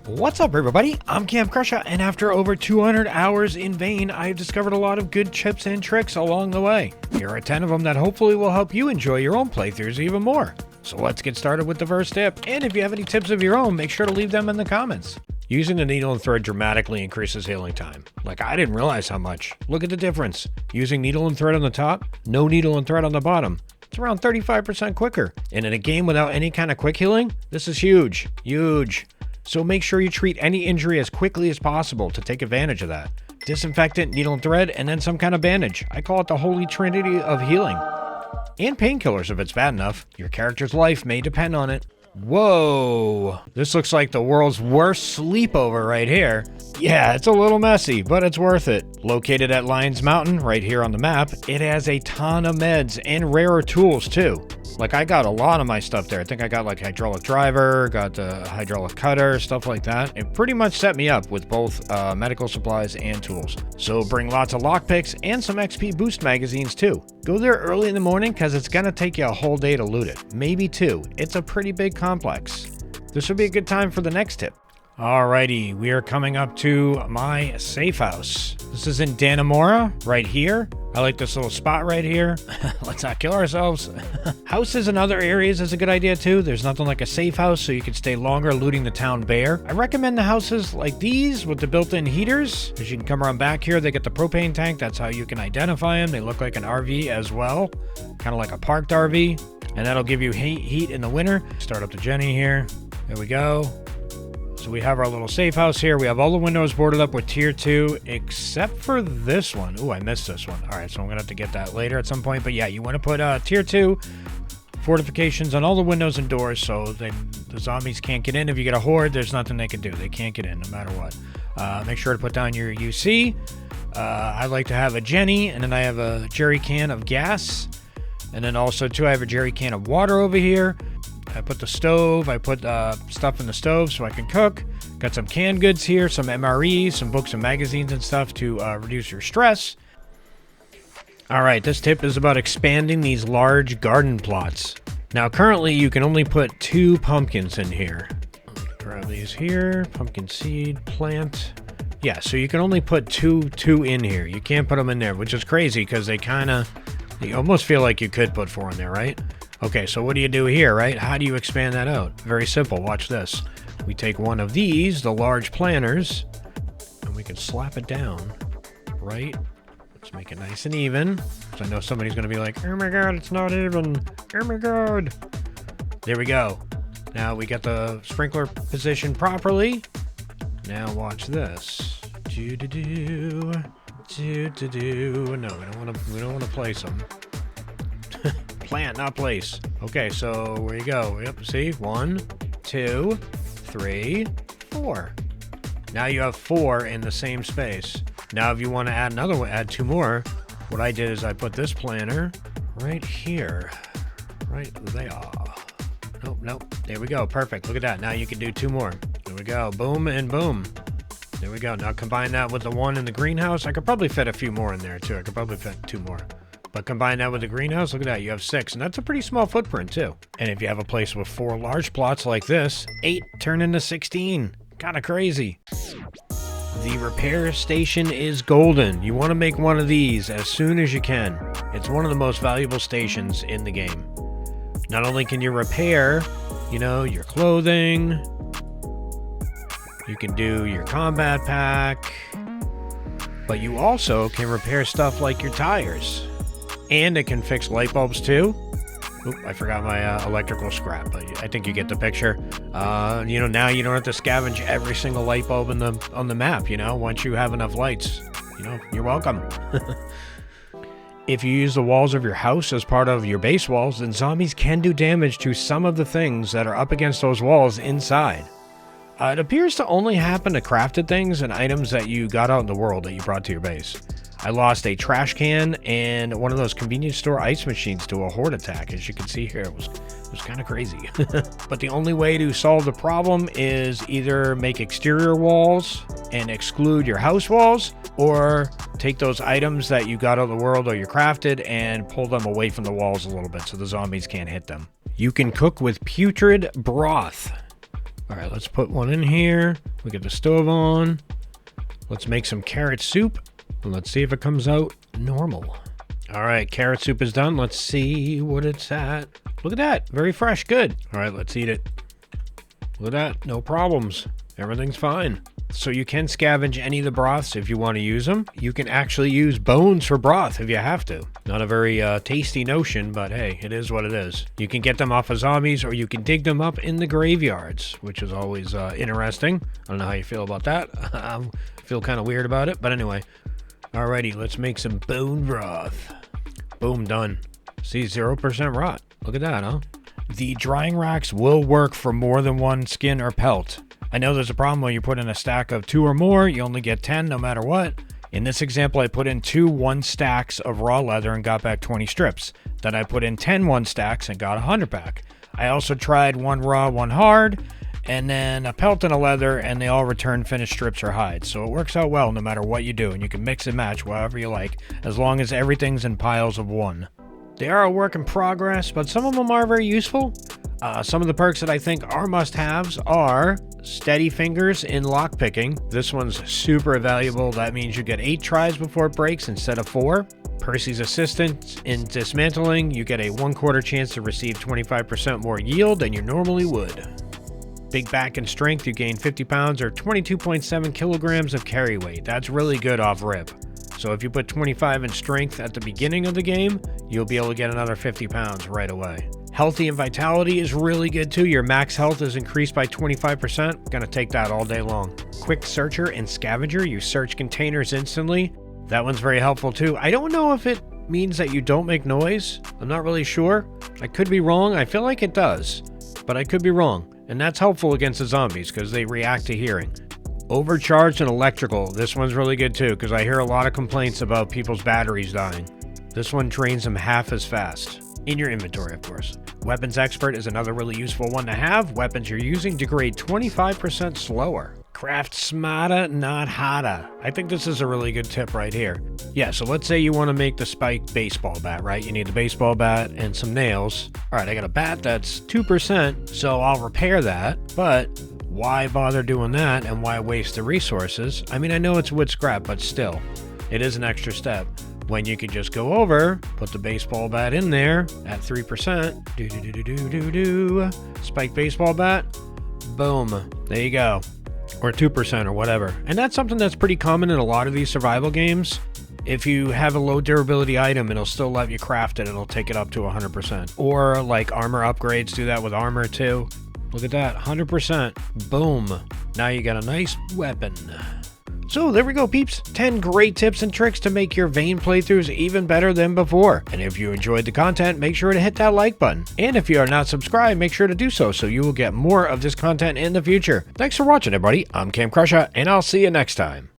What's up, everybody? I'm Camp Crusher, and after over 200 hours in vain, I've discovered a lot of good tips and tricks along the way. Here are 10 of them that hopefully will help you enjoy your own playthroughs even more. So let's get started with the first tip, and if you have any tips of your own, make sure to leave them in the comments. Using the needle and thread dramatically increases healing time. Like, I didn't realize how much. Look at the difference. Using needle and thread on the top, no needle and thread on the bottom. It's around 35% quicker. And in a game without any kind of quick healing, this is huge. Huge. So make sure you treat any injury as quickly as possible to take advantage of that. Disinfectant, needle and thread, and then some kind of bandage. I call it the holy trinity of healing. And painkillers if it's bad enough. Your character's life may depend on it. Whoa, this looks like the world's worst sleepover right here. Yeah, it's a little messy, but it's worth it. Located at Lions Mountain, right here on the map, it has a ton of meds and rarer tools too. Like, I got a lot of my stuff there. I think I got like hydraulic driver, got the hydraulic cutter, stuff like that. It pretty much set me up with both medical supplies and tools. So bring lots of lockpicks and some XP boost magazines too. Go there early in the morning because it's gonna take you a whole day to loot it. Maybe two. It's a pretty big complex. This would be a good time for the next tip. Alrighty, we are coming up to my safe house. This is in Dannemora, right here. I like this little spot right here. Let's not kill ourselves. Houses in other areas is a good idea too. There's nothing like a safe house, so you can stay longer looting the town bare. I recommend the houses like these with the built-in heaters, because you can come around back here. They get the propane tank. That's how you can identify them. They look like an RV as well, kind of like a parked RV, and that'll give you heat in the winter. Start up the Jenny here. There we go. So we have our little safe house here. We have all the windows boarded up with tier 2, except for this one. Ooh, I missed this one. All right, so I'm gonna have to get that later at some point. But yeah, you want to put tier 2 fortifications on all the windows and doors, so the zombies can't get in. If you get a horde, there's nothing they can do. They can't get in no matter what. Make sure to put down your UC. I like to have a Jenny, and then I have a jerry can of gas. And then also too, I have a jerry can of water over here. I put the stove, I put stuff in the stove so I can cook. Got some canned goods here, some MREs, some books and magazines and stuff to reduce your stress. All right, this tip is about expanding these large garden plots. Now, currently, you can only put 2 pumpkins in here. Grab these here, pumpkin seed, plant. Yeah, so you can only put two in here. You can't put them in there, which is crazy because they almost feel like you could put 4 in there, right? Okay, so what do you do here, right? How do you expand that out? Very simple. Watch this. We take one of these, the large planters, and we can slap it down, right? Let's make it nice and even. So I know somebody's going to be like, oh my god, it's not even. Oh my god. There we go. Now we got the sprinkler positioned properly. Now watch this. Do-do-do. Do-do-do. No, we don't want to place them. Plant, not place. Okay, so where you go? Yep, see? 1, 2, 3, 4. Now you have 4 in the same space. Now if you want to add another one, add 2 more. What I did is I put this planter right here. Right there. Nope. There we go. Perfect. Look at that. Now you can do 2 more. There we go. Boom and boom. There we go. Now combine that with the one in the greenhouse. I could probably fit a few more in there too. I could probably fit 2 more. But combine that with the greenhouse, look at that, you have 6, and that's a pretty small footprint too. And if you have a place with 4 large plots like this, 8 turn into 16. Kinda crazy. The repair station is golden. You want to make one of these as soon as you can. It's one of the most valuable stations in the game. Not only can you repair, your clothing, you can do your combat pack, but you also can repair stuff like your tires. And it can fix light bulbs too. Oop, I forgot my electrical scrap, but I think you get the picture. Now you don't have to scavenge every single light bulb on the map, once you have enough lights. You're welcome. If you use the walls of your house as part of your base walls, then zombies can do damage to some of the things that are up against those walls inside. It appears to only happen to crafted things and items that you got out in the world that you brought to your base. I lost a trash can and one of those convenience store ice machines to a horde attack. As you can see here, it was kind of crazy. But the only way to solve the problem is either make exterior walls and exclude your house walls, or take those items that you got out of the world or you crafted and pull them away from the walls a little bit so the zombies can't hit them. You can cook with Putrid Broth. All right, let's put one in here. We get the stove on. Let's make some carrot soup. And let's see if it comes out normal. All right, carrot soup is done. Let's see what it's at. Look at that. Very fresh. Good. All right, let's eat it. Look at that. No problems. Everything's fine. So you can scavenge any of the broths if you want to use them. You can actually use bones for broth if you have to. Not a very tasty notion, but hey, it is what it is. You can get them off of zombies, or you can dig them up in the graveyards, which is always interesting. I don't know how you feel about that. I feel kind of weird about it, but anyway. Alrighty, let's make some bone broth. Boom, done. See, 0% rot. Look at that, huh? The drying racks will work for more than one skin or pelt. I know there's a problem when you put in a stack of 2 or more, you only get 10 no matter what. In this example, I put in 2 1-stacks of raw leather and got back 20 strips. Then I put in 10 1-stacks and got 100 back. I also tried 1 raw, 1 hard, and then a pelt and a leather, and they all return finished strips or hides. So it works out well no matter what you do, and you can mix and match however you like, as long as everything's in piles of 1. They are a work in progress, but some of them are very useful. Some of the perks that I think are must-haves are steady fingers in lockpicking. This one's super valuable. That means you get 8 tries before it breaks instead of 4. Percy's assistant in dismantling, you get a 1/4 chance to receive 25% more yield than you normally would. Big back and strength, you gain 50 pounds or 22.7 kilograms of carry weight. That's really good off rip. So if you put 25 in strength at the beginning of the game, you'll be able to get another 50 pounds right away. Healthy and vitality is really good too. Your max health is increased by 25%. Gonna take that all day long. Quick searcher and scavenger, you search containers instantly. That one's very helpful too. I don't know if it means that you don't make noise. I'm not really sure. I could be wrong. I feel like it does, but I could be wrong. And that's helpful against the zombies because they react to hearing. Overcharged and electrical. This one's really good too because I hear a lot of complaints about people's batteries dying. This one drains them half as fast. In your inventory, of course. Weapons expert is another really useful one to have. Weapons you're using degrade 25% slower. Craft smarter, not harder. I think this is a really good tip right here. Yeah, so let's say you want to make the spiked baseball bat, right? You need a baseball bat and some nails. All right, I got a bat that's 2%, so I'll repair that, but why bother doing that and why waste the resources? I mean, I know it's wood scrap, but still, it is an extra step. When you could just go over, put the baseball bat in there at 3%, spike baseball bat, boom, there you go, or 2% or whatever. And that's something that's pretty common in a lot of these survival games. If you have a low durability item, it'll still let you craft it, it'll take it up to 100%. Or like armor upgrades do that with armor too. Look at that, 100%, boom, now you got a nice weapon. So there we go, peeps. 10 great tips and tricks to make your Vane playthroughs even better than before. And if you enjoyed the content, make sure to hit that like button. And if you are not subscribed, make sure to do so you will get more of this content in the future. Thanks for watching, everybody. I'm Cam Crusher, and I'll see you next time.